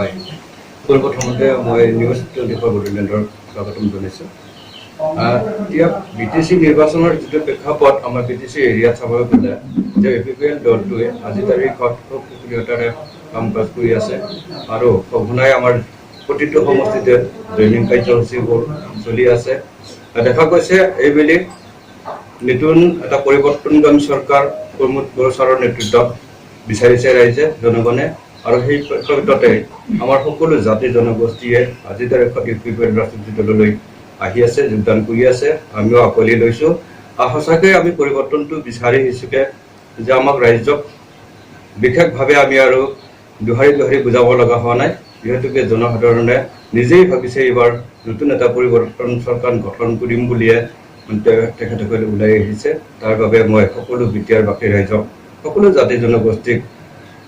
হয় পোনপ্ৰথমতে মই নিউজ 24 বড়োলেণ্ডৰ স্বাগতম জনাইছোঁ এতিয়া বিটিচি নিৰ্বাচনৰ যিটো প্ৰেক্ষাপট আমাৰ বিটিচি এৰিয়াত চাবলৈ গ'লে যে এপিপিএল দলটোৱে আজি তাৰিখত খুব সক্ৰিয়তাৰে কাম কাজ কৰি আছে আৰু সঘনাই আমাৰ প্ৰতিটো সমষ্টিতে জইনিং কাৰ্যসূচীবোৰ চলি আছে দেখা গৈছে এইবেলি নতুন এটা পৰিৱৰ্তনগামী চৰকাৰ প্ৰমোদ বড়ো ছাৰৰ নেতৃত্বত বিচাৰিছে ৰাইজে জনগণে আৰু সেই প্ৰেক্ষাপটতে আমাৰ সকলো জাতি জনগোষ্ঠীয়ে আজি তাৰিখত ইউপিপিএল ৰাজনৈতিক দললৈ আহি আছে যোগদান কৰি আছে আমিও আঁকোৱালি লৈছোঁ সঁচাকৈ আমি পৰিৱৰ্তনটো বিচাৰি আহিছোঁকে যে আমাক ৰাইজক বিশেষভাৱে আমি আৰু দোহাৰি বুজাব লগা হোৱা নাই যিহেতুকে জনসাধাৰণে নিজেই ভাবিছে এইবাৰ নতুন এটা পৰিৱৰ্তন চৰকাৰ গঠন কৰিম বুলিয়ে তেখেতসকলে ওলাই আহিছে তাৰ বাবে মই সকলো বিটিআৰবাসী ৰাইজক সকলো জাতি জনগোষ্ঠীক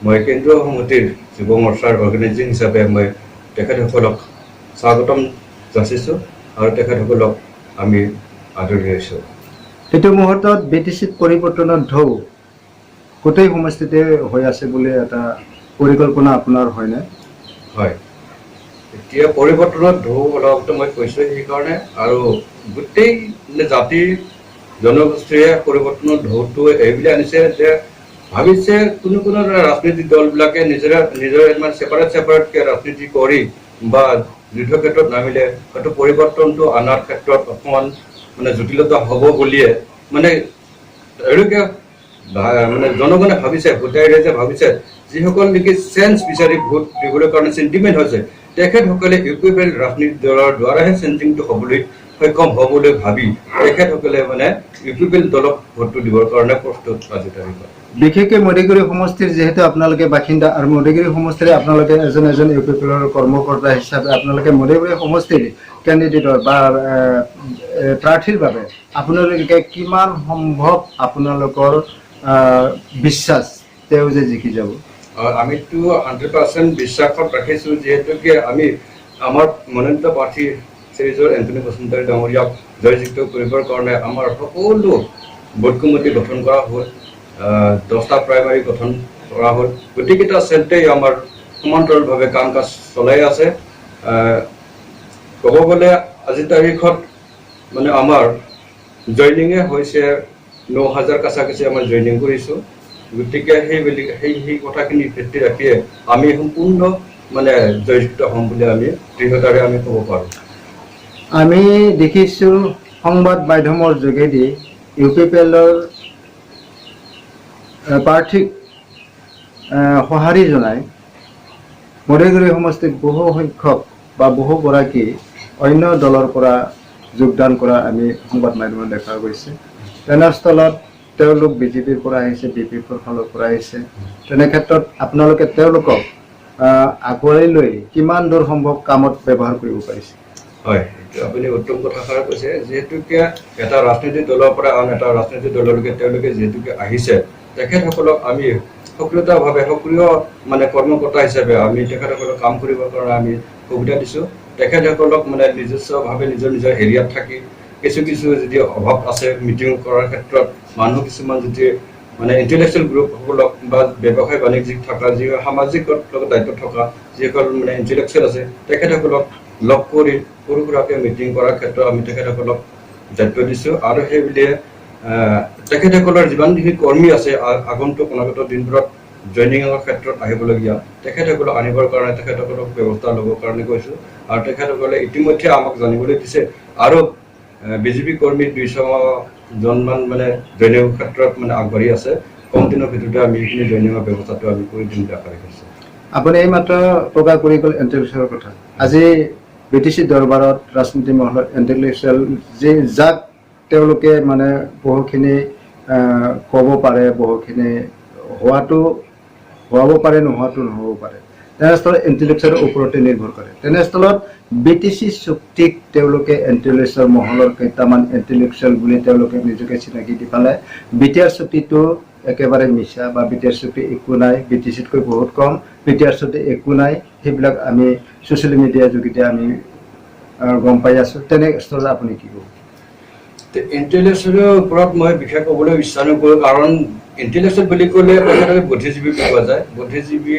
মই কেন্দ্ৰীয় সমিতিৰ যুৱ মৰ্চাৰ অৰ্গেনাইজিং হিচাপে মই তেখেতসকলক স্বাগতম যাচিছোঁ আৰু তেখেতসকলক আমি আদৰি লৈছোঁ এইটো মুহূৰ্তত বিটিচিত পৰিৱৰ্তনৰ ঢৌ গোটেই সমষ্টিতে হৈ আছে বুলি এটা পৰিকল্পনা আপোনাৰ হয়নে হয় এতিয়া পৰিৱৰ্তনৰ ঢৌ অলপতে মই কৈছোঁ সেইকাৰণে আৰু গোটেই জাতি জনগোষ্ঠীয়ে পৰিৱৰ্তনৰ ঢৌটো এইবুলি আনিছে যে ভাবিছে কোনো ৰাজনৈতিক দলবিলাকে নিজৰ মানে ছেপাৰেটকৈ ৰাজনীতি কৰি বা যুদ্ধক্ষেত্ৰত নামিলে হয়তো পৰিৱৰ্তনটো অনাৰ ক্ষেত্ৰত অকণমান মানে জটিলতা হ'ব বুলিয়ে মানে এওঁলোকে মানে জনগণে ভাবিছে ভোটাৰ ৰাইজে ভাবিছে যিসকল নেকি চেঞ্জ বিচাৰি ভোট দিবলৈ কাৰণে চেণ্টিমেণ্ট হৈছে তেখেতসকলে ইউপিপিএল ৰাজনীতি দলৰ দ্বাৰাহে চেঞ্জিংটো হ'বলৈ সক্ষম হ'ব বুলি ভাবি তেখেতসকলে মানে ইউপিপিএল দলক ভোটটো দিবৰ কাৰণে প্ৰস্তুত আজি তাৰিখত বিশেষকৈ মধুগুৰি সমষ্টিৰ যিহেতু আপোনালোকে বাসিন্দা আৰু মধুগুৰি সমষ্টিৰে আপোনালোকে এজন ইউপিপিএলৰ কৰ্মকৰ্তা হিচাপে আপোনালোকে মধুগুৰি সমষ্টিৰ কেণ্ডিডেটৰ বা প্ৰাৰ্থীৰ বাবে আপোনালোকে কিমান সম্ভৱ আপোনালোকৰ বিশ্বাস তেওঁ যে জিকি যাব আমিতো 100% বিশ্বাসত ৰাখিছোঁ যিহেতুকে আমি আমাৰ মনোনীত প্ৰাৰ্থী শ্ৰীযুত এণ্টনি বসুমতাৰী ডাঙৰীয়াক জয়যুক্ত কৰিবৰ কাৰণে আমাৰ সকলো বুথ কমিটি গঠন কৰা হ'ল 10টা প্ৰাইমাৰী গঠন কৰা হ'ল গোটেইকেইটা চেণ্টাৰেই আমাৰ সমান্তৰালভাৱে কাম কাজ চলাই আছে ক'ব গ'লে আজিৰ তাৰিখত মানে আমাৰ জইনিঙে হৈছে 9,000 কাছাকাছি আমাৰ জইনিং কৰিছোঁ গতিকে সেই কথাখিনি ভিত্তি ৰাখিয়ে আমি সম্পূৰ্ণ মানে জয়যুক্ত হ'ম বুলি আমি দৃঢ়তাৰে আমি ক'ব পাৰোঁ আমি দেখিছোঁ সংবাদ মাধ্যমৰ যোগেদি ইউপিপিএলৰ প্ৰাৰ্থীক সঁহাৰি জনাই মধুগুৰি সমষ্টিত বহু সংখ্যক বা বহুগৰাকী অন্য দলৰ পৰা যোগদান কৰা আমি সংবাদ মাধ্যমত দেখা গৈছে তেনেস্থলত তেওঁলোক বিজেপিৰ পৰা আহিছে বিপিএফৰ ফালৰ পৰা আহিছে তেনে ক্ষেত্ৰত আপোনালোকে তেওঁলোকক আগুৱাই লৈ কিমান দূৰ সম্ভৱ কামত ব্যৱহাৰ কৰিব পাৰিছে হয় আপুনি উত্তম কথাষাৰ কৈছে যিহেতুকে এটা ৰাজনৈতিক দলৰ পৰা আন এটা ৰাজনৈতিক দললৈকে তেওঁলোকে যিহেতুকে আহিছে তেখেতসকলক আমি সক্ৰিয়তাভাৱে সক্ৰিয় মানে কৰ্মকৰ্তা হিচাপে আমি তেখেতসকলক কাম কৰিবৰ কাৰণে আমি সুবিধা দিছোঁ তেখেতসকলক মানে নিজস্বভাৱে নিজৰ এৰিয়াত থাকি কিছু যদি অভাৱ আছে মিটিং কৰাৰ ক্ষেত্ৰত মানুহ কিছুমান যদি মানে ইণ্টেলেকচুৱেল গ্ৰুপসকলক বা ব্যৱসায় বাণিজ্যিক থকা যি সামাজিক লগত দায়িত্ব থকা যিসকল মানে ইণ্টেলেকচুৱেল আছে তেখেতসকলক লগ কৰি সৰু সুৰাকৈ মিটিং কৰাৰ ক্ষেত্ৰত আমি তেখেতসকলক দায়িত্ব দিছোঁ আৰু সেইবুলিয়ে তেখেতসকলৰ যিমানখিনি কৰ্মী আছে আগন্তুক অনাগত দিনবোৰত জইনিঙৰ ক্ষেত্ৰত আহিবলগীয়া তেখেতসকলক আনিবৰ কাৰণে তেখেতসকলক ব্যৱস্থা ল'বৰ কাৰণে কৈছোঁ আৰু তেখেতসকলে ইতিমধ্যে আমাক জানিবলৈ দিছে আৰু বিজেপি কৰ্মী 200জনমান মানে জইনিঙৰ ক্ষেত্ৰত মানে আগবাঢ়ি আছে কম দিনৰ ভিতৰতে আমি এইখিনি জইনিঙৰ ব্যৱস্থাটো আমি কৰি দিম বুলি আশা ৰাখিছোঁ আপুনি এইমাত্ৰ প্ৰকাশ কৰি গ'ল ইণ্টেলেকচুৱেলৰ কথা আজি বিটিচি দৰবাৰত ৰাজনীতি মহলত ইণ্টেলেকচুৱেল যাক তেওঁলোকে মানে বহুখিনি ক'ব পাৰে বহুখিনি হোৱাব পাৰে নোহোৱাটো নহ'ব পাৰে তেনেস্থলত ইণ্টেলেকচুৱেলৰ ওপৰতে নিৰ্ভৰ কৰে তেনেস্থলত বিটিচি চুক্তিক তেওঁলোকে ইণ্টেলেকচুৱেল মহলৰ কেইটামান ইণ্টেলেকচুৱেল বুলি তেওঁলোকে নিজকে চিনাকি দি পালে বিটিআৰ চুক্তিটো একেবাৰে মিছা বা বিটিআৰ চুক্তি একো নাই বিটিচিতকৈ বহুত কম বিটিআৰ চুক্তি একো নাই সেইবিলাক আমি ছ'চিয়েল মিডিয়াৰ যোগেদি আমি গম পাই আছোঁ তেনেস্থলত আপুনি কি ক'ব ইণ্টেলেকচুৱেলৰ ওপৰত মই বিশেষ ক'বলৈ ইচ্ছা নকৰোঁ কাৰণ ইণ্টেলেকচুৱেল বুলি ক'লে বুদ্ধিজীৱী পোৱা যায় বুদ্ধিজীৱী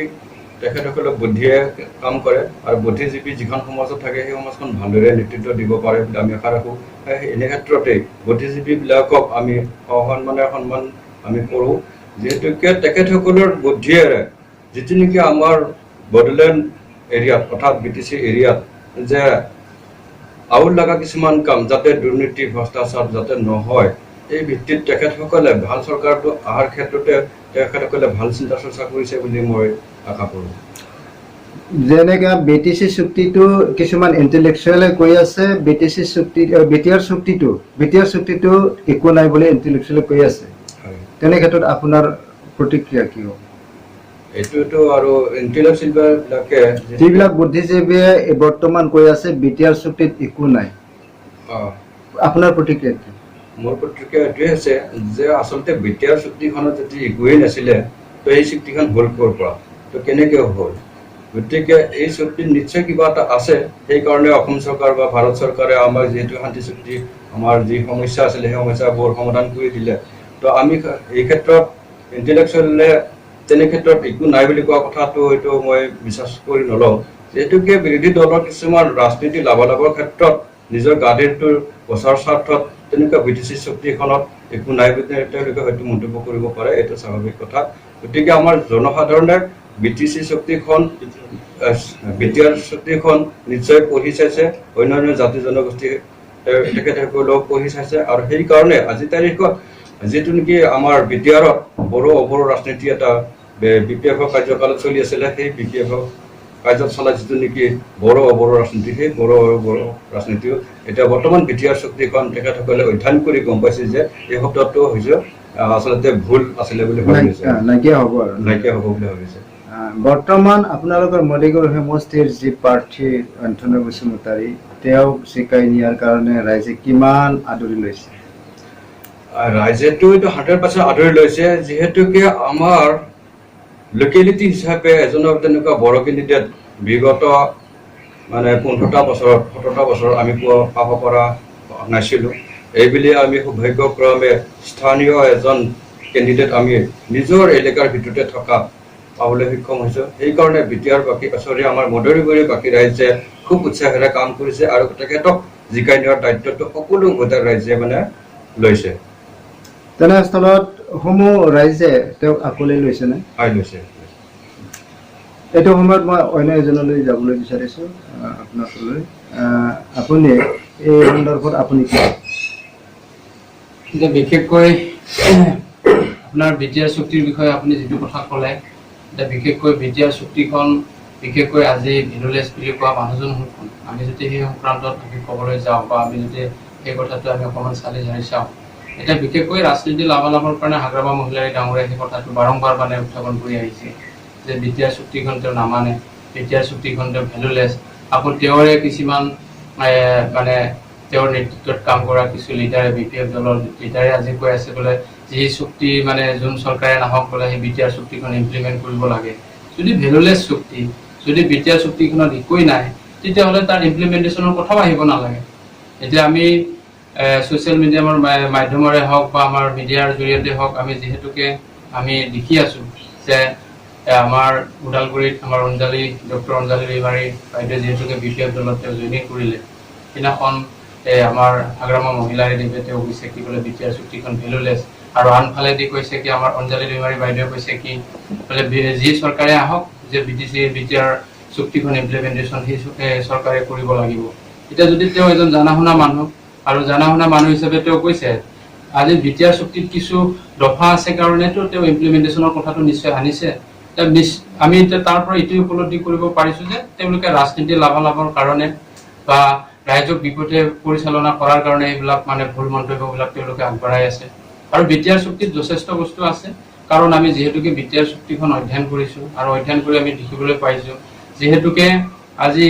তেখেতসকলে বুদ্ধিয়ে কাম কৰে আৰু বুদ্ধিজীৱী যিখন সমাজত থাকে সেই সমাজখন ভালদৰে নেতৃত্ব দিব পাৰে বুলি আমি আশা ৰাখোঁ। এনে ক্ষেত্ৰতে বুদ্ধিজীৱীবিলাকক আমি সন্মান আমি কৰোঁ, যিহেতুকে তেখেতসকলৰ বুদ্ধিয়েৰে যিটো নেকি আমাৰ বড়োলেণ্ড এৰিয়াত অৰ্থাৎ BTC এৰিয়াত যে আউল লগা কিছুমান কাম যাতে দুৰ্নীতি ভ্ৰষ্টাচাৰ যাতে নহয়, এই ভিত্তিত তেখেতসকলে ভাল চৰকাৰটো অহাৰ ক্ষেত্ৰতে তেখেতসকলে ভাল চিন্তা চৰ্চা কৰিছে বুলি মই আশা কৰোঁ। যেনেকৈ BTC চুক্তিটো কিছুমান ইণ্টেলেকচুৱেলে কৈ আছে, BTR চুক্তিটো একো নাই বুলি ইণ্টেলেকচুৱেলে কৈ আছে। তেনে ক্ষেত্ৰত আপোনাৰ প্ৰতিক্ৰিয়া কি হ'ব? এইটোতো আৰু ইণ্টেলেকচুৱেলবিলাকে যিবিলাক বুদ্ধিজীৱীয়ে বৰ্তমান কৈ আছে BTR চুক্তিত একো নাই, আপোনাৰ প্ৰতিক্ৰিয়া কি? মোৰ প্ৰতিক্ৰিয়া এইটোৱে হৈছে যে আচলতে BTR চুক্তিখনত যদি একোৱেই নাছিলে তো এই চুক্তিখন হ'ল ক'ৰ পৰা, তো কেনেকৈ হ'ল? গতিকে এই চুক্তিত নিশ্চয় কিবা এটা আছে। সেইকাৰণে অসম চৰকাৰ বা ভাৰত চৰকাৰে আমাক যিহেতু শান্তি চুক্তি আমাৰ যি সমস্যা আছিলে সেই সমস্যাবোৰ সমাধান কৰি দিলে। তো আমি এই ক্ষেত্ৰত ইণ্টেলেকচুৱেলে তেনে ক্ষেত্ৰত একো নাই বুলি কোৱা কথাটো হয়তো মই বিশ্বাস কৰি নলওঁ, যিহেতুকে বিৰোধী দলৰ কিছুমান ৰাজনীতি লাভালাভৰ ক্ষেত্ৰত নিজৰ গাদীৰটোৰ বচাৰ স্বাৰ্থত তেনেকুৱা BTC চুক্তিখনত একো নাই বুলি তেওঁলোকে হয়তো মন্তব্য কৰিব পাৰে, এইটো স্বাভাৱিক কথা। গতিকে আমাৰ জনসাধাৰণে BTR চুক্তিখন নিশ্চয় পঢ়ি চাইছে, অন্যান্য জাতি জনগোষ্ঠী তেখেতসকলেও পঢ়ি চাইছে, আৰু সেইকাৰণে আজিৰ তাৰিখত যিটো নেকি আমাৰ BTRত বড়ো অবড়ো ৰাজনীতি এটা BPF কাৰ্যকালত চলি আছিলে, সেই BPF কাৰ্যত চলা যিটো নেকি বড়ো অবড়ো ৰাজনীতি, সেই বড়ো অবড়ো ৰাজনীতিও এতিয়া বৰ্তমান BTR চুক্তিখন তেখেতসকলে অধ্যয়ন কৰি গম পাইছে যে এই শব্দটো হৈছে আচলতে ভুল আছিলে বুলি ভাবিছে, নাইকিয়া হ'ব বুলি ভাবিছে। বৰ্তমান আপোনালোকৰ মৰিগাঁও সমষ্টিৰ যি প্ৰাৰ্থী অন্থনী বসুমতাৰী, তেওঁক জিকাই নিয়াৰ কাৰণে ৰাইজে কিমান আদৰি লৈছে? ৰাইজেতো এইটো 100% আদৰি লৈছে, যিহেতুকে আমাৰ লোকেলিটি হিচাপে এজনৰ তেনেকুৱা বড়ো কেণ্ডিডেট বিগত 15টা বছৰত 17টা বছৰত আমি পাব পৰা নাছিলোঁ। এইবুলি আমি সৌভাগ্যক্ৰমে স্থানীয় এজন কেণ্ডিডেট আমি নিজৰ এলেকাৰ ভিতৰতে থকা পাবলৈ সক্ষম হৈছোঁ। সেইকাৰণে আমাৰ মদৰীবৰী বাকী ৰাইজে খুব উৎসাহেৰে কাম কৰিছে আৰু তেখেতক জিকাই নিয়াৰ দায়িত্বটো সকলো ভোটাৰ ৰাইজে লৈছে। তেনেস্থলত সমূহ ৰাইজে তেওঁক আকোৱালি লৈছেনে? লৈছে। এইটো সময়ত মই অন্য এজনলৈ যাবলৈ বিচাৰিছোঁ আপোনালৈ। আপুনি এই সন্দৰ্ভত আপুনি কি? বিশেষকৈ আপোনাৰ BTR চুক্তিৰ বিষয়ে আপুনি যিটো কথা ক'লে, এতিয়া বিশেষকৈ BTR চুক্তিখন বিশেষকৈ আজি ভিলুলেছ বুলি কোৱা মানুহজন আমি যদি সেই সংক্ৰান্তত আমি ক'বলৈ যাওঁ বা আমি যদি সেই কথাটো আমি অকণমান চালি জাৰি চাওঁ, এতিয়া বিশেষকৈ ৰাজনীতি লাভালাভৰ কাৰণে হাগ্ৰামা মহিলাই ডাঙৰীয়া সেই কথাটো বাৰম্বাৰ উত্থাপন কৰি আহিছে যে BTR চুক্তিখন তেওঁ নামানে, BTR চুক্তিখন তেওঁ ভেলুলেছ। আকৌ তেওঁৰে কিছুমান তেওঁৰ নেতৃত্বত কাম কৰা কিছু লিডাৰে BPF দলৰ লিডাৰে আজি কৈ আছে বোলে যি চুক্তি যোন চৰকাৰে নাহক বোলে সেই BTR চুক্তিখন ইমপ্লিমেণ্ট কৰিব লাগে। যদি ভেলুলেছ চুক্তি, যদি BTR চুক্তিখনত একোৱেই নাই, তেতিয়াহ'লে তাৰ ইমপ্লিমেণ্টেশ্যনৰ কথাও আহিব নালাগে। এতিয়া আমি ছ'চিয়েল মিডিয়াৰ মাধ্যমেৰে হওক বা আমাৰ মিডিয়াৰ জৰিয়তে হওক আমি যিহেতুকে আমি দেখি আছোঁ যে আমাৰ ওদালগুৰিত আমাৰ ডক্টৰ অঞ্জালী ৰিমাৰী বাইদেৱে যিহেতুকে BPF দলত তেওঁ জইনিং কৰিলে, সেইদিনাখন আমাৰ হাগ্ৰামা মহিলাদেৱে তেওঁ কৈছে কি বোলে BTR চুক্তিখন ভেলুলেছ, আৰু আনফালেদি কৈছে কি আমাৰ অঞ্জালী ৰিমাৰী বাইদেৱে কৈছে কি বোলে যি চৰকাৰে আহক যে BTR চুক্তিখন ইমপ্লিমেণ্টেশ্যন সেই চৰকাৰে কৰিব লাগিব। এতিয়া যদি তেওঁ এজন জানা শুনা মানুহ আৰু জানা শুনা মানুহ হিচাপে তেওঁ কৈছে আজি BTR চুক্তিত কিছু দফা আছে কাৰণেতো তেওঁ ইমপ্লিমেণ্টেশ্যনৰ কথাটো নিশ্চয় আনিছে। আমি এতিয়া তাৰ পৰা এইটোৱে উপলব্ধি কৰিব পাৰিছোঁ যে তেওঁলোকে ৰাজনীতিৰ লাভালাভৰ কাৰণে বা ৰাইজক বিপথে পৰিচালনা কৰাৰ কাৰণে এইবিলাক ভুল মন্তব্যবিলাক তেওঁলোকে আগবঢ়াই আছে। আৰু BTR চুক্তিত যথেষ্ট বস্তু আছে, কাৰণ আমি যিহেতুকে BTR চুক্তিখন অধ্যয়ন কৰিছোঁ আৰু অধ্যয়ন কৰি আমি দেখিবলৈ পাইছোঁ যিহেতুকে আজি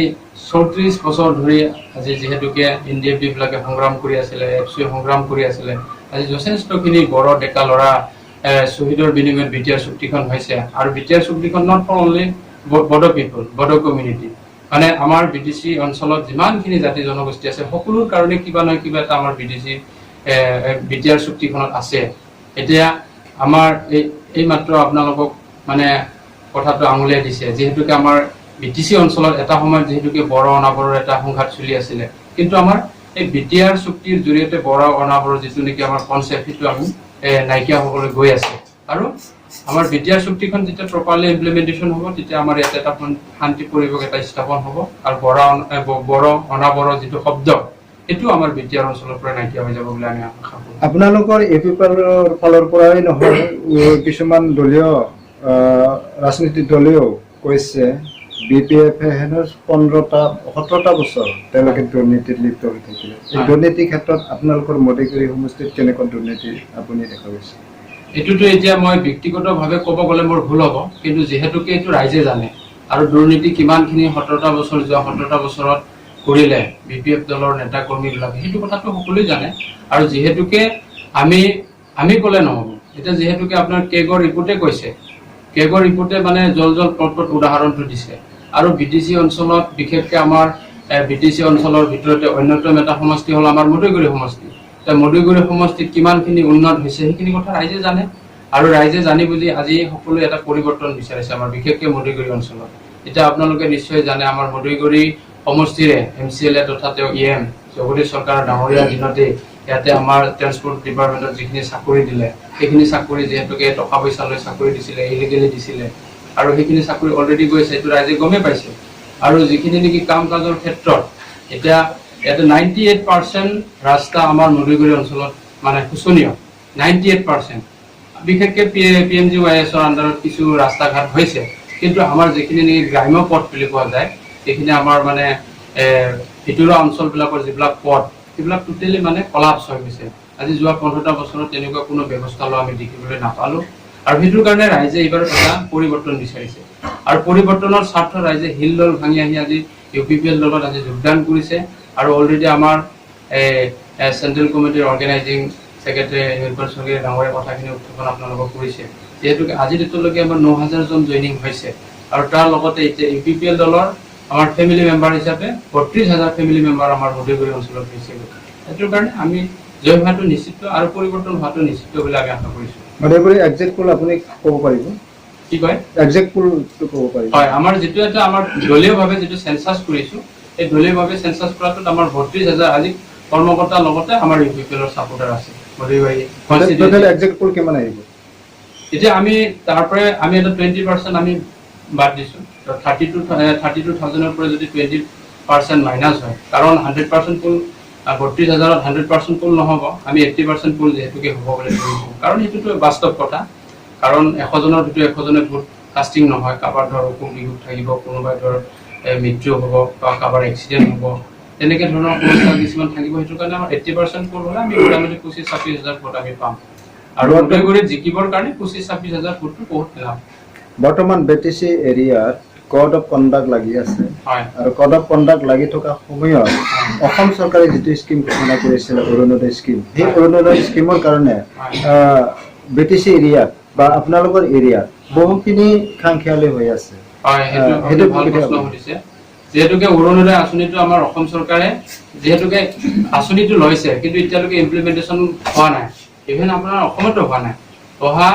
34 বছৰ ধৰি আজি যিহেতুকে NDFB বিলাকে সংগ্ৰাম কৰি আছিলে, FCA সংগ্ৰাম কৰি আছিলে, আজি যথেষ্টখিনি বড়ো ডেকা ল'ৰা শ্বহীদৰ বিনিময়ত BTR চুক্তিখন হৈছে। আৰু BTR চুক্তিখন not for only Bodo people, Bodo community, আমাৰ BTC অঞ্চলত যিমানখিনি জাতি জনগোষ্ঠী আছে সকলোৰ কাৰণে কিবা নহয় কিবা এটা আমাৰ BTR চুক্তিখনত আছে। এতিয়া আমাৰ এই মাত্ৰ আপোনালোকক কথাটো আঙুলিয়াই দিছে যিহেতুকে আমাৰ BTC অঞ্চলত এটা সময়ত যিহেতুকে বড়ো অনাবৰৰ এটা সংঘাত চলি আছিলে কিন্তু আমাৰ এই BTR চুক্তিৰ জৰিয়তে বড়ো অনাবৰৰ যিটো নেকি আমাৰ কনচেপ্ট সেইটো আমি নাইকিয়া হ'বলৈ গৈ আছে আৰু আমাৰ BTR চুক্তিখন যেতিয়া প্ৰপাৰলি ইমপ্লিমেন্টেশ্যন হ'ব তেতিয়া আমাৰ ইয়াত এটা শান্তি পৰিৱেশ এটা স্থাপন হ'ব আৰু বড়ো অনাবৰৰ যিটো শব্দ এটো আমাৰ BTR অঞ্চলৰ পৰা নাইকিয়া হৈ যাব বুলি আমি আশা কৰোঁ আপোনালোকৰ এপিপিএলৰ ফালৰ পৰাই নহয় কিছুমান দলীয় ৰাজনীতিক দলেও কৈছে BPF হেনো 17টা বছৰ তেওঁলোকে দুৰ্নীতিত লিপ্ত হৈ থাকিলে এই দুৰ্নীতিৰ ক্ষেত্ৰত আপোনালোকৰ মধুগুৰি সমষ্টিত কেনেকুৱা দুৰ্নীতি আপুনি দেখা গৈছে এটোটো এতিয়া মই ব্যক্তিগতভাৱে ক'ব গ'লে মোৰ ভুল হ'ব কিন্তু যেহেতুকে এটো ৰাইজে জানে আৰু দুৰ্নীতি কিমানখিনি 17টা বছৰ যোৱা 17টা বছৰত কৰিলে BPF দলৰ নেতা কৰ্মীবিলাকে সেইটো কথাটো সকলোৱে জানে আৰু যেহেতুকে আমি ক'লে নহ'ব এটা যেহেতুকে আপোনাৰ কেগৰ ৰিপৰ্টে কৈছে কেগৰ ৰিপৰ্টে মানে জল পট উদাহৰণটো দিছে আৰু BTC অঞ্চলত বিশেষকৈ আমাৰ BTC অঞ্চলৰ ভিতৰতে অন্যতম এটা সমষ্টি হ'ল আমাৰ মধুগুৰি সমষ্টি মধুগুৰি সমষ্টিত কিমানখিনি উন্নত হৈছে সেইখিনি কথা ৰাইজে জানে আৰু ৰাইজে জানি বুজি আজি সকলোৱে এটা পৰিৱৰ্তন বিচাৰিছে আমাৰ বিশেষকৈ মধুগুৰি অঞ্চলত এতিয়া আপোনালোকে নিশ্চয় জানে আমাৰ মধুগুৰি সমষ্টিৰে MCLA তথা তেওঁ EM জগদীশ চৰকাৰৰ ডাঙৰীয়া দিনতে ইয়াতে আমাৰ ট্ৰান্সপোৰ্ট ডিপাৰ্টমেণ্টত যিখিনি চাকৰি দিলে সেইখিনি চাকৰি যেহেতুকে টকা পইচা লৈ চাকৰি দিছিলে ইলিগেলি দিছিলে আৰু সেইখিনি চাকৰি অলৰেডি গৈছে এইটো ৰাইজে গমে পাইছে আৰু যিখিনি নেকি কাম কাজৰ ক্ষেত্ৰত এতিয়া ইয়াতে 98% ৰাস্তা আমাৰ মধুগুৰি অঞ্চলত মানে শোচনীয় 98% বিশেষকৈ PMGYS ৰ আণ্ডাৰত কিছু ৰাস্তা ঘাট হৈছে কিন্তু আমাৰ যিখিনি নেকি গ্ৰাম্য পথ বুলি কোৱা যায় এইখিনি আমাৰ মানে ভিতৰুৱা অঞ্চলবিলাকৰ যিবিলাক পথ সেইবিলাক টোটেলি মানে কলাপছ হৈ গৈছে আজি যোৱা 15টা বছৰত তেনেকুৱা কোনো ব্যৱস্থা লোৱা আমি দেখিবলৈ নাপালো আৰু সেইটো কাৰণে ৰাইজে এইবাৰ এটা পৰিৱৰ্তন বিচাৰিছে আৰু পৰিৱৰ্তনৰ স্বাৰ্থ ৰাইজে হিলদল ভাঙি আহি আজি UPPL দলত আজি যোগদান কৰিছে আৰু অলৰেডি আমাৰ চেন্ট্ৰেল কমিটিৰ অৰ্গেনাইজিং সেক্ৰেটাৰী নিৰ্বাচন চৰকাৰে ডাঙৰীয়া কথাখিনি উত্থাপন আপোনালোকক কৰিছে যেহেতুকে আজি ডেটলৈকে আমাৰ 9000 জন জইনিং হৈছে আৰু তাৰ লগতে এতিয়া UPPL দলৰ আমাৰ ফ্যামিলি মেম্বাৰ হিচাপে 32000 ফ্যামিলি মেম্বাৰ আমাৰ মধুগুৰি অঞ্চলত হৈছে এটোৰ কাৰণে আমি জয় হোৱাটো নিশ্চিত আৰু পৰিৱৰ্তন হোৱাটো নিশ্চিত বুলি আমি আশা কৰিছো মধুগুৰি এক্সাক্টলি আপুনি ক'ব পাৰিব কি কয় এক্সাক্টলি ক'ব পাৰিব হয় আমাৰ যেটো এটা আমাৰ দলীয়ভাৱে যেটো সেন্সাস কৰিছো এই দলীয়ভাৱে সেন্সাস কৰাটোত আমাৰ 32000 আজি কৰ্মকৰ্তা লগতে আমাৰ UPPLৰ সাপোৰ্টাৰ আছে মধুগুৰি টোটাল এক্সাক্টলি কিমান আহিব এতিয়া আমি তাৰ পৰা আমি এটা 20% আমি বাদ দিছো 32000 ৰ পৰা যদি 20% মাইনাস হয় কাৰণ 100% পুল 32000ত 100% পুল নহব আমি 80% পুল যেহেতুকে হ'ব বুলি কৈছো কাৰণ এটোটো বাস্তৱ কথা কাৰণ 100 জনৰ ভিতৰত 100 জনে ভোট কাস্টিং নহয় কাবাৰ ধৰ হুকুম বিহুত থাকিব কোনোবাই ধৰ মৃত্যু হ'ব বা কাবাৰ এক্সিডেন্ট হ'ব তেনেকে ধৰণৰ সমস্যা কিছুমান থাকিব হেতু কাৰণে আমাৰ 80% পুল হ'লে আমি মোটামুটি 25-26000 ভোট আমি পাম আৰু মধুগুৰিত জিকিবৰ কাৰণে 25-26000 ভোটটো বহুত লাভ বৰ্তমান BTC এৰিয়াত কোড অফ কণ্ডাক্ট লাগি আছে আৰু কোড অফ কণ্ডাক্ট লাগি থকা সময়ত অসম চৰকাৰে যেটো স্কিম ঘোষণা কৰিছিল অৰুণোদয় স্কিম এই অৰুণোদয় স্কিমৰ কাৰণে BTC এৰিয়াত বা আপোনালোকৰ এৰিয়াত বহুখিনি খাংখিয়ালি হৈ আছে হয় হেতু ভাল প্ৰশ্ন উঠিছে যেহেতুকে অৰুণোদয় আঁচনিটো আমাৰ অসম চৰকাৰে যেহেতুকে আঁচনিটো লৈছে কিন্তু এতিয়ালৈকে ইমপ্লিমেন্টেশ্যন হোৱা নাই ইভেন আপোনাৰ অসমতো হোৱা নাই অহা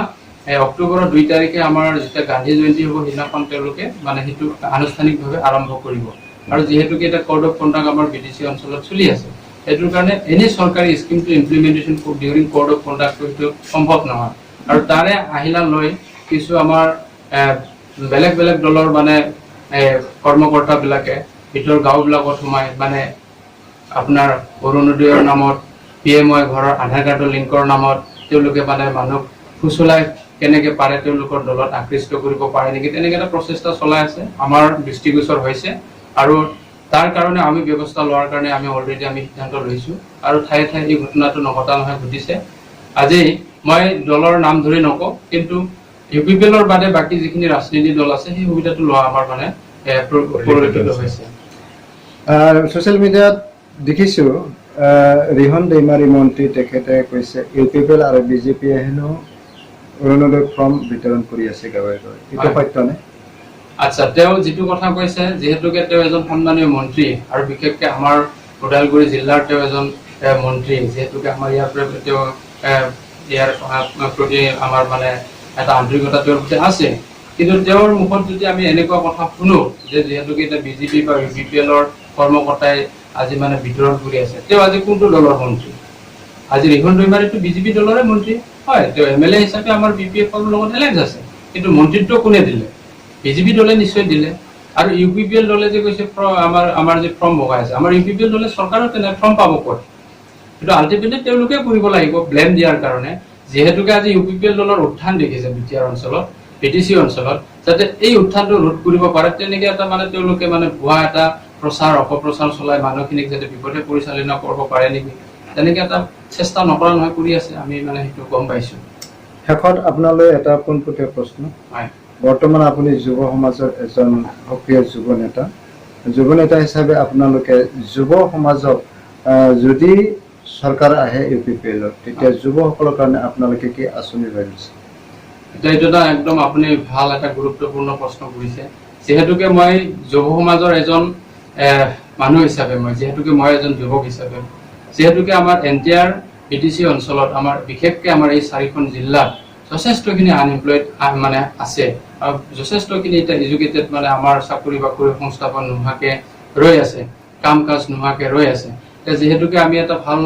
অক্টোবৰৰ 2 তাৰিখে আমাৰ যেতিয়া গান্ধী জয়ন্তী হ'ব হিনাখন তেওঁলোকে মানে হেতু আনুষ্ঠানিকভাৱে আৰম্ভ কৰিব আৰু যেহেতুকে এটা কোড অফ কণ্ডাক্ট আমাৰ BTC অঞ্চলত চলি আছে এটোৰ কাৰণে এনে চৰকাৰী স্কিমটো ইমপ্লিমেন্টেশ্যন ডিউৰিং কোড অফ কণ্ডাক্ট সেইটো সম্ভৱ নহয় আৰু তাৰে আহিলা লৈ কিছু আমাৰ বেলেগ দলৰ মানে কৰ্মকৰ্তা বিলাকে ভিতৰ গাঁওবিলাকত সোমাই মানে আপোনাৰ অৰুণোদয়ৰ নামত PMY ঘৰৰ আধাৰ কাৰ্ডৰ লিংকৰ নামত তেওঁলোকে মানে মানুহ ফুসলাই কেনেকে পাৰে তেওঁলোকৰ দলত আকৃষ্ট কৰিব পাৰে নেকি তেনেকে এটা প্ৰচেষ্টা চলাই আছে আমাৰ দৃষ্টিগোচৰ হৈছে আৰু তাৰ কাৰণে আমি ব্যৱস্থা লোৱাৰ কাৰণে আমি অলৰেডি আমি সিদ্ধান্ত লৈছো আৰু ঠাই এই ঘটনাটো নঘটা নহয় ঘটিছে আজি মই দলৰ নাম ধৰি নকওঁ কিন্তু UPPLৰ বাদে বাকি যিখিনি ৰাজনীতি দল আছে সেই সুবিধাটো লোৱা আমাৰ মানে পৰিলক্ষিত হৈছে সোশ্যাল মিডিয়াত দেখিছো ৰিহন দৈমাৰী মন্ত্ৰী তেখেতে কৈছে UPPL আৰু BJP হেনো অৰুণোদয় ফৰ্ম বিতৰণ কৰি আছে গাঁৱে গাঁৱে এটা সত্যনে আচ্ছা তেওঁ যেটো কথা কৈছে যেহেতুকে তেওঁ এজন সন্মানীয় মন্ত্ৰী আৰু বিশেষকৈ আমাৰ ওদালগুৰি জিলাৰ তেওঁ এজন মন্ত্ৰী যেহেতুকে আমাৰ ইয়াৰ তেওঁ ইয়াৰ প্ৰতি আমাৰ মানে এটা আন্তৰিকতা তেওঁৰ প্ৰতি আছে কিন্তু তেওঁৰ মুখত যদি আমি এনেকুৱা কথা শুনো যে যিহেতুকে এতিয়া বিজেপি বা UPPL-ৰ কৰ্মকৰ্তাই আজি মানে ভিতৰত ঘূৰি আছে, তেওঁ আজি কোনটো দলৰ মন্ত্ৰী? আজি ৰিহন দৈমাৰীটো বিজেপি দলৰে মন্ত্ৰী হয়, তেওঁ MLA হিচাপে আমাৰ BPF-ৰ লগত এলায়েন্স আছে, কিন্তু মন্ত্ৰীত্ব কোনে দিলে? বিজেপি দলে নিশ্চয় দিলে। আৰু UPPL দলে যে কৈছে আমাৰ যে ফৰ্ম বগাই আছে, আমাৰ UPPL দলে চৰকাৰৰ তেনে ফৰ্ম পাব ক'ত? কিন্তু আল্টিমেটলি তেওঁলোকে কৰিব লাগিব ব্লেম দিয়াৰ কাৰণে, যিহেতুকে আজি UPPL দলৰ উত্থান দেখিছে BTR অঞ্চলত, BTC অঞ্চলত, যাতে এই উত্থানটো ৰোধ কৰিব পাৰে তেনেকে এটা মানে তেওঁলোকে মানে ভুৱা এটা প্ৰচাৰ অপপ্ৰচাৰ চলাই মানুহখিনিক যাতে বিপথে পৰিচালনা কৰিব পাৰে নেকি, তেনেকে এটা চেষ্টা নকৰা নহয় কৰি আছে, আমি মানে সেইটো গম পাইছো। শেষত আপোনালৈ এটা পোনপটীয়া প্ৰশ্ন। হয়, বৰ্তমান আপুনি যুৱ সমাজৰ এজন সক্ৰিয় যুৱ নেতা হিচাপে আপোনালোকে যুৱ সমাজক যদি চৰকাৰ আহে UPPL-ত, তেতিয়া যুৱসকলৰ কাৰণে আপোনালোকে কি আঁচনি ভাবিছে? এতিয়া এইটো এটা একদম আপুনি ভাল এটা গুৰুত্বপূৰ্ণ প্ৰশ্ন কৰিছে। যিহেতুকে মই যুৱ সমাজৰ এজন মানুহ হিচাপে, যিহেতুকে মই এজন যুৱক হিচাপে, যিহেতুকে আমাৰ NTR BTC অঞ্চলত আমাৰ বিশেষকৈ আমাৰ এই 4খন জিলাত যথেষ্টখিনি আনএমপ্লয়েড মানে আছে, আৰু যথেষ্টখিনি এতিয়া এডুকেটেড মানে আমাৰ চাকৰি বাকৰি সংস্থাপন নোহোৱাকৈ ৰৈ আছে, কাম কাজ নোহোৱাকৈ ৰৈ আছে। এতিয়া যিহেতুকে আমি এটা ভাল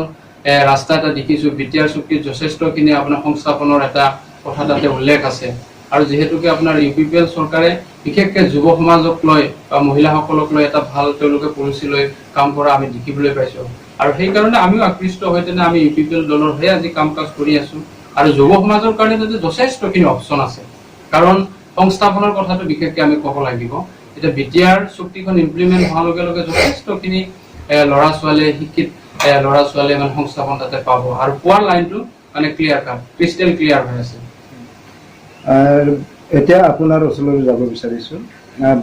ৰাস্তা এটা দেখিছোঁ, BTR চুক্তিত যথেষ্টখিনি আপোনাৰ সংস্থাপনৰ এটা কথা তাতে উল্লেখ আছে, আৰু যিহেতুকে আপোনাৰ UPPL চৰকাৰে বিশেষকৈ যুৱ সমাজক লৈ বা মহিলাসকলক লৈ এটা ভাল তেওঁলোকে পলিচি লৈ কাম কৰা আমি দেখিবলৈ পাইছোঁ, আৰু সেইকাৰণে আমিও আকৃষ্ট হৈ তেনে আমি UPPL দলৰ হৈ আজি কাম কাজ কৰি আছোঁ। আৰু যুৱ সমাজৰ কাৰণে তাতে যথেষ্টখিনি অপশ্যন আছে, কাৰণ সংস্থাপনৰ কথাটো বিশেষকৈ আমি ক'ব লাগিব। এতিয়া BTR চুক্তিখন ইমপ্লিমেণ্ট হোৱাৰ লগে লগে যথেষ্টখিনি ল'ৰা ছোৱালীয়ে শিক্ষিত ল'ৰা ছোৱালীয়ে মানে সংস্থাপন তাতে পাব, আৰু পোৱাৰ লাইনটো মানে ক্লিয়াৰ কাট ক্ৰিষ্টেল ক্লিয়াৰ হৈ আছে। এতিয়া আপোনাৰ ওচৰলৈ যাব বিচাৰিছোঁ।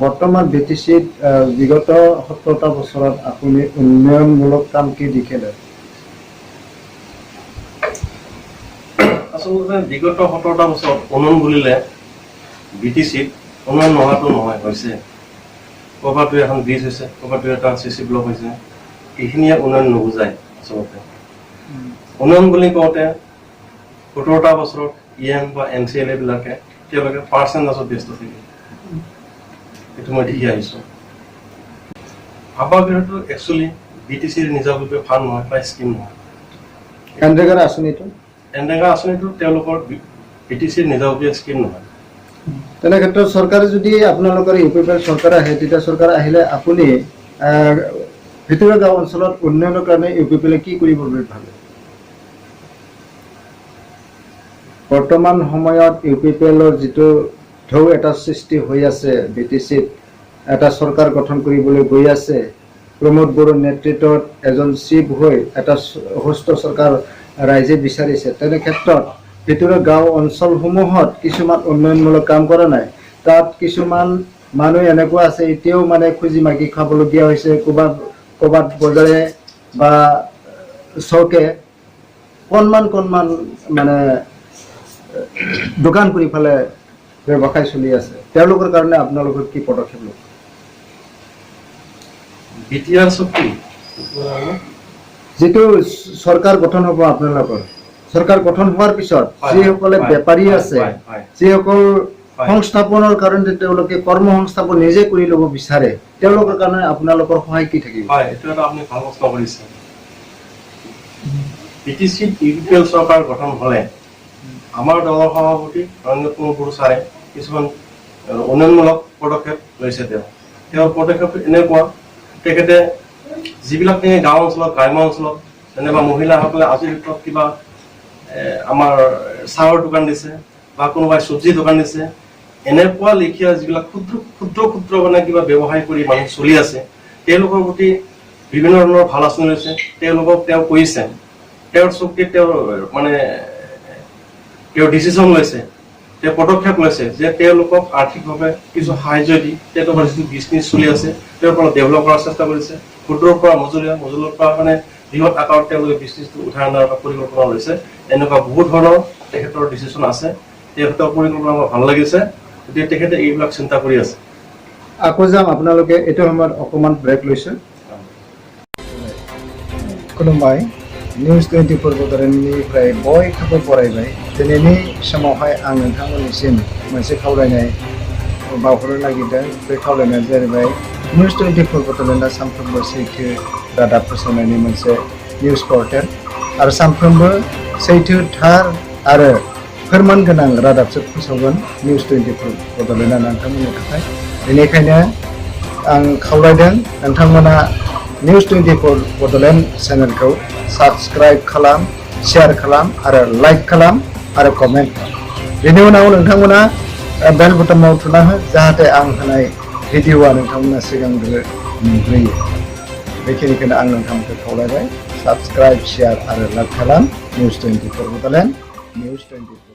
বৰ্তমান BTC-ত বিগত 17টা বছৰত আপুনি উন্নয়নমূলক কাম কি দেখিলে? আচলতে বিগত 17টা বছৰত উন্নয়ন বুলিলে BTC-ত উন্নয়ন নোহোৱাটো নহয়, হৈছে ক'ৰবাতো এখন ব্ৰিজ হৈছে, ক'ৰবাতো এটা CC ব্লক হৈছে, এইখিনিয়ে উন্নয়ন নুবুজায়। আচলতে উন্নয়ন বুলি কওঁতে 17টা বছৰত EM বা NCLA বিলাকে তেওঁলোকে পাৰ্চেণ্টেজত ব্যস্ত থাকে, এইটো মই দেখি আহিছোঁ। আৱাসগৃহটো একচুৱেলি BTC-ৰ নিজাববীয়া ফাণ্ড নহয় বা স্কিম নহয়। এনৰেগাৰ আঁচনিটো তেওঁলোকৰ BTC-ৰ নিজাববীয়া স্কিম নহয়। তেনে ক্ষেত্ৰত চৰকাৰে যদি আপোনালোকৰ UPPL চৰকাৰ আহে, তেতিয়া চৰকাৰ আহিলে আপুনি ভিতৰুৱা গাঁও অঞ্চলত উন্নয়নৰ কাৰণে UPPL কি কৰিব বুলি ভাবে? বৰ্তমান সময়ত UPPL-ৰ যিটো ঢৌ এটা সৃষ্টি হৈ আছে, BTC-ত এটা চৰকাৰ গঠন কৰিবলৈ গৈ আছে, প্ৰমোদ বড়োৰ নেতৃত্বত এজন চিফ হৈ এটা সুস্থ চৰকাৰ ৰাইজে বিচাৰিছে। তেনে ক্ষেত্ৰত ভিতৰুৱা গাঁও অঞ্চলসমূহত কিছুমান উন্নয়নমূলক কাম কৰা নাই, তাত কিছুমান মানুহ এনেকুৱা আছে এতিয়াও মানে খুজি মাগি খাবলগীয়া হৈছে, ক'ৰবাত বজাৰে বা চকে কণমান মানে দোকান কৰি পেলাই ব্যৱসায় চলি আছে, তেওঁলোকৰ কাৰণে আপোনালোকৰ কি পদক্ষেপ ল'ব? BTR চুক্তি যিটো চৰকাৰ গঠন হ'ব, আপোনালোকৰ চৰকাৰ গঠন হোৱাৰ পিছত যিসকলে বেপাৰী আছে, যিসকল সংস্থাপনৰ কাৰণে তেওঁলোকে কৰ্ম সংস্থাপন নিজে কৰি ল'ব বিচাৰে, তেওঁলোকৰ কাৰণে আপোনালোকৰ সহায় কি থাকিব? হয়, এইটো এটা আপুনি ভাল প্ৰশ্ন কৰিছে। BTC-ত UPPL চৰকাৰ গঠন হ'লে আমাৰ দলৰ সভাপতি ৰঞ্জিত কুমাৰ বড়ো ছাৰে কিছুমান উন্নয়নমূলক পদক্ষেপ লৈছে। তেওঁৰ পদক্ষেপ এনেকুৱা, তেখেতে যিবিলাক গাঁও অঞ্চলত, গ্ৰাম্য অঞ্চলত যেনেবা মহিলাসকলে আজিৰ ক্ষেত্ৰত কিবা আমাৰ চাহৰ দোকান দিছে বা কোনোবাই চব্জি দোকান দিছে, এনেকুৱা লেখীয়া যিবিলাক ক্ষুদ্ৰ মানে কিবা ব্যৱসায় কৰি মানুহ চলি আছে, তেওঁলোকৰ প্ৰতি বিভিন্ন ধৰণৰ ভাল আঁচনি লৈছে। তেওঁলোকক তেওঁ কৈছে, তেওঁৰ চুক্তিত তেওঁ ডিচিশ্যন লৈছে, তেওঁ পদক্ষেপ লৈছে যে তেওঁলোকক আৰ্থিকভাৱে কিছু সাহায্য দি তেওঁলোকৰ যিটো বিজনেছ চলি আছে তেওঁৰ পৰা ডেভেলপ কৰাৰ চেষ্টা কৰিছে। ক্ষুদ্ৰৰ পৰা মজলীয়া পৰা মানে বৃহৎ আকাৰত তেওঁলোকে বিজনেছটো উঠাই অনাৰ এটা পৰিকল্পনা লৈছে। এনেকুৱা বহুত ধৰণৰ তেখেতৰ ডিচিশ্যন আছে, তেখেতৰ পৰিকল্পনা মোৰ ভাল লাগিছে, গতিকে তেখেতে এইবিলাক চিন্তা কৰি আছে। আকৌ যাম, আপোনালোকে এইটো সময়ত অকণমান ব্ৰেক লৈছে। खुलुमबाय निउस 24 बड'लेण्डनिफ्राय बयखौबो बरायबाय। दिनैनि समावहाय आं नोंथांमोननिसिम मोनसे खावलायनाय बावहरनो नागिरदों बे खावलायनाया जाहैबाय निउस 24 बड'लेण्डआ सानफ्रोमबो सैथो रादाब फोसावनायनि मोनसे निउस पर्टेल आरो सानफ्रोमबो सैथो थार आरो फोरमान गोनां रादाबसो फोसावगोन निउस 24 बड'लेण्डआ नोंथांमोननि थाखाय बेनिखायनो आं खावलायदों नोंथांमोना निउस 24 बड'लेण्ड चेनेलखौ साबस्क्राइब खालाम शेयार खालाम आरो लाइक खालाम आरो कमेन्ट खालाम बेनि उनाव नोंथांमोना बेल बटनाव थुना हो जाहाथे आं होनाय भिडिअआ नोंथांमोना सिगांग्रो नुग्रोयो बेखिनिखौनो आं नोंथांमोनखौ खावलायबाय साबस्क्राइब शेयार आरो लाइक खालाम निउस 24 बड'लेण्ड निउस 24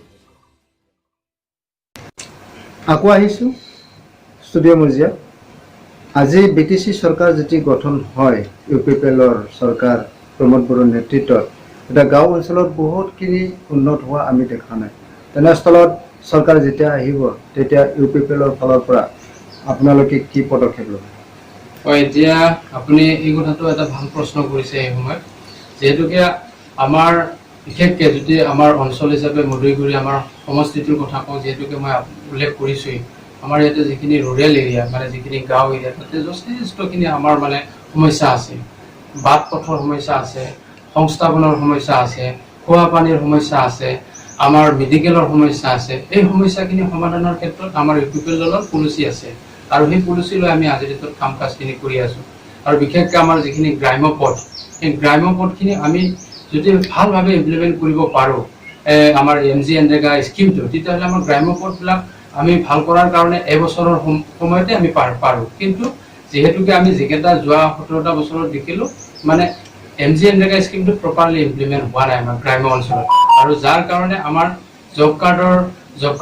আকৌ আহিছোঁ ষ্টুডিঅ' মজিয়া আজি BTC চৰকাৰ যেটি গঠন হয় UPPLৰ চৰকাৰ প্ৰমোদ বড়োৰ নেতৃত্বত এটা গাঁও অঞ্চলত বহুতখিনি উন্নত হোৱা আমি দেখা নাই তেনেস্থলত চৰকাৰ যেতিয়া আহিব তেতিয়া UPPLৰ ফালৰ পৰা আপোনালোকে কি পদক্ষেপ ল'ব হয় এতিয়া আপুনি এই কথাটো এটা ভাল প্ৰশ্ন কৰিছে এই সময়ত যেহেতুকে আমাৰ বিশেষকৈ যদি আমাৰ অঞ্চল হিচাপে মধুৰিগুৰি আমাৰ সমষ্টিটোৰ কথা কওঁ যেহেতুকে মই উল্লেখ কৰিছোঁই আমাৰ ইয়াতে যিখিনি ৰুৰেল এৰিয়া মানে যিখিনি গাঁও এৰিয়া তাতে যথেষ্টখিনি আমাৰ মানে সমস্যা আছে বাট পথৰ সমস্যা আছে সংস্থাপনৰ সমস্যা আছে খোৱা পানীৰ সমস্যা আছে আমাৰ মেডিকেলৰ সমস্যা আছে এই সমস্যাখিনি সমাধানৰ ক্ষেত্ৰত আমাৰ UPPL দলৰ পলিচি আছে আৰু সেই পলিচি লৈ আমি আজিৰ দিনত কাম কাজখিনি কৰি আছোঁ আৰু বিশেষকৈ আমাৰ যিখিনি গ্ৰাম্য পথ সেই গ্ৰাম্য পথখিনি আমি যদি ভালভাৱে ইমপ্লিমেণ্ট কৰিব পাৰোঁ আমাৰ MG এনৰেগা স্কিমটো তেতিয়াহ'লে আমাৰ গ্ৰাম্য পথবিলাক আমি ভাল কৰাৰ কাৰণে এবছৰৰ সময়তে আমি পাৰোঁ কিন্তু যেহেতুকে আমি যিকেইটা যোৱা 17টা বছৰত দেখিলোঁ মানে MG এনৰেগা স্কিমটো প্ৰপাৰলি ইমপ্লিমেণ্ট হোৱা নাই আমাৰ গ্ৰাম্য অঞ্চলত আৰু যাৰ কাৰণে আমাৰ জব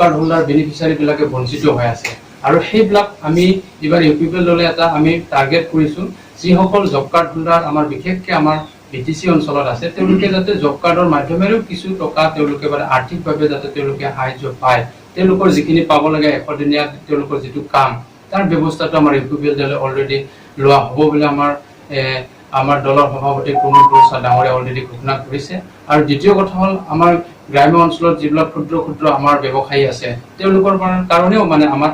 কাৰ্ড হোল্ডাৰ বেনিফিচিয়াৰীবিলাকে বঞ্চিত হৈ আছে আৰু সেইবিলাক আমি এইবাৰ UPPL দলে এটা আমি টাৰ্গেট কৰিছোঁ যিসকল জব কাৰ্ড হোল্ডাৰ আমাৰ বিশেষকৈ আমাৰ BTC অঞ্চলত আছে তেওঁলোকে যাতে জব কাৰ্ডৰ মাধ্যমেৰেও কিছু টকা তেওঁলোকে মানে আৰ্থিকভাৱে যাতে তেওঁলোকে সাহায্য পায় তেওঁলোকৰ যিখিনি পাব লাগে 100 দিনীয়া তেওঁলোকৰ যিটো কাম তাৰ ব্যৱস্থাটো আমাৰ UPPL দলে অলৰেডি লোৱা হ'ব বুলি আমাৰ দলৰ সভাপতি প্ৰমোদ বড়ো ডাঙৰীয়া অলৰেডি ঘোষণা কৰিছে আৰু দ্বিতীয় কথা হ'ল আমাৰ গ্ৰাম্য অঞ্চলত যিবিলাক ক্ষুদ্ৰ আমাৰ ব্যৱসায়ী আছে তেওঁলোকৰ কাৰণেও মানে আমাৰ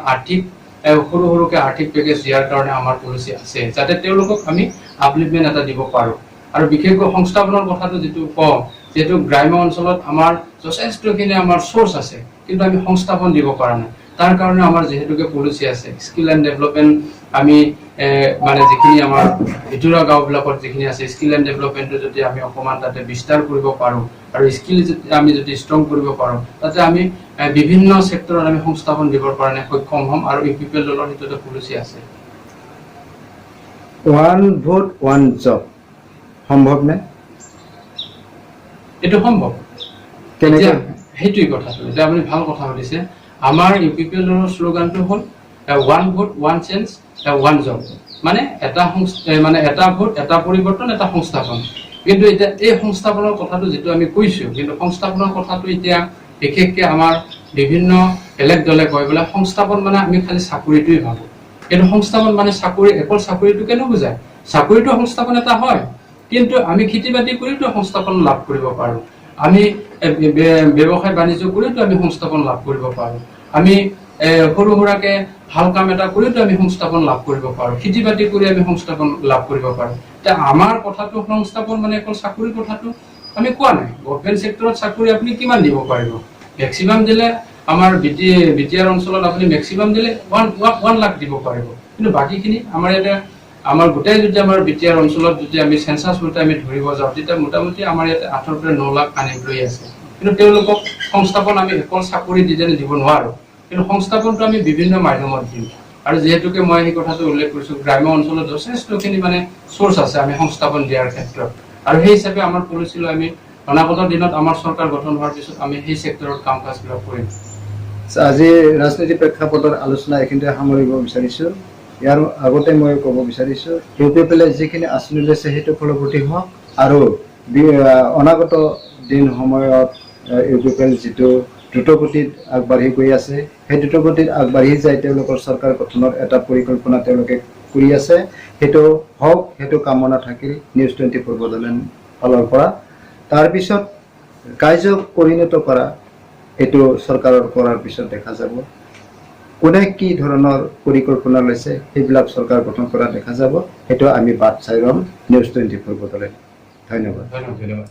সৰুকে আৰ্থিক পেকেজ দিয়াৰ কাৰণে আমাৰ পলিচি আছে যাতে তেওঁলোকক আমি আপলিপমেণ্ট এটা দিব পাৰোঁ আৰু বিশেষকৈ সংস্থাপনৰ কথাটো যিটো কওঁ যেহেতু গ্ৰাম্য অঞ্চলত আমাৰ যথেষ্টখিনি আমাৰ চ'ৰ্চ আছে কিন্তু আমি সংস্থাপন দিব পৰা নাই তাৰ কাৰণে আমাৰ যেহেতুকে পলিচি আছে স্কিল এণ্ড ডেভেলপমেণ্ট আমি মানে যিখিনি আমাৰ ভিতৰুৱা গাঁওবিলাকত যিখিনি আছে স্কিল এণ্ড ডেভেলপমেণ্টটো যদি আমি অকণমান তাতে বিস্তাৰ কৰিব পাৰোঁ আৰু স্কিল আমি যদি ষ্ট্ৰং কৰিব পাৰোঁ তাতে আমি বিভিন্ন ছেক্টৰত আমি সংস্থাপন দিবৰ কাৰণে সক্ষম হ'ম আৰু UPPL দলৰ সেইটো এটা পলিচি আছে ওৱান ভোট ওৱান জব সম্ভৱ নে এইটো সম্ভৱ কেনেকৈ সেইটোৱেই কথাটো এতিয়া আপুনি ভাল কথা সুধিছে আমাৰ UPPL দলৰ শ্লোগানটো হ'ল one vote one change one job মানে এটা ভোট এটা পৰিৱৰ্তন এটা সংস্থাপন কিন্তু এতিয়া এই সংস্থাপনৰ কথাটো যিটো আমি কৈছোঁ কিন্তু সংস্থাপনৰ কথাটো এতিয়া বিশেষকৈ আমাৰ বিভিন্ন বেলেগ দলে কয় বোলে সংস্থাপন মানে আমি খালি চাকৰিটোৱেই ভাবোঁ কিন্তু সংস্থাপন মানে অকল চাকৰিটো কেনে বুজায় চাকৰিটো সংস্থাপন এটা হয় কিন্তু আমি খেতি বাতি কৰিতো সংস্থাপন লাভ কৰিব পাৰোঁ আমি ব্যৱসায় বাণিজ্য কৰিতো আমি সংস্থাপন লাভ কৰিব পাৰোঁ আমি সৰু সুৰাকে ভাল কাম এটা কৰিতো আমি সংস্থাপন লাভ কৰিব পাৰোঁ খেতি বাতি কৰি আমি সংস্থাপন লাভ কৰিব পাৰোঁ এতিয়া আমাৰ কথাটো সংস্থাপন মানে অকল চাকৰিৰ কথাটো আমি কোৱা নাই গভৰ্ণমেণ্ট ছেক্টৰত চাকৰি আপুনি কিমান দিব পাৰিব মেক্সিমাম দিলে আমাৰ BTR অঞ্চলত আপুনি মেক্সিমাম দিলে 1 লাখ দিব পাৰিব কিন্তু বাকীখিনি আমাৰ ইয়াতে আমাৰ গোটেই যদি আমাৰ BTR অঞ্চলত যদি আমি সেন্সাস মতে আমি ধৰিব যাওঁ তেতিয়া মোটামুটি আমাৰ ইয়াতে 8 পৰা 9 লাখ আনএমপ্লয়ী আছে কিন্তু তেওঁলোকক সংস্থাপন আমি অকল চাকৰি দিব নোৱাৰোঁ কিন্তু সংস্থাপনটো আমি বিভিন্ন মাধ্যমত দিওঁ আৰু যেহেতুকে মই এই কথাটো উল্লেখ কৰিছোঁ গ্ৰাম্য অঞ্চলত যথেষ্টখিনি মানে চ'ৰ্চ আছে আমি সংস্থাপন দিয়াৰ ক্ষেত্ৰত আৰু সেই হিচাপে আমাৰ পলিচি লৈ আমি অনাগত দিনত আমাৰ চৰকাৰ গঠন হোৱাৰ পিছত আমি সেই ছেক্টৰত কাম কাজবিলাক কৰিম আজি ৰাজনীতি প্ৰেক্ষাপটৰ আলোচনা এইখিনিতে সামৰিব বিচাৰিছোঁ ইয়াৰ আগতে মই ক'ব বিচাৰিছোঁ UPPL যিখিনি আঁচনি লৈছে সেইটো ফলপ্ৰসূ হওক আৰু অনাগত দিন সময়ত UPPL যিটো দ্ৰুতগতিত আগবাঢ়ি গৈ আছে সেই দ্ৰুতগতিত আগবাঢ়ি যায় তেওঁলোকৰ চৰকাৰ গঠনৰ এটা পৰিকল্পনা তেওঁলোকে কৰি আছে সেইটো হওক সেইটো কামনা থাকিল নিউজ 24 বডলেণ্ড ফালৰ পৰা তাৰপিছত কাৰ্য পৰিণত কৰা এইটো চৰকাৰৰ কৰাৰ পিছত দেখা যাব কোনে কি ধৰণৰ পৰিকল্পনা লৈছে সেইবিলাক চৰকাৰ গঠন কৰা দেখা যাব। সেইটো আমি বাট চাই ৰম নিউজ 24 বদলে। ধন্যবাদ। ধন্যবাদ। ধন্যবাদ।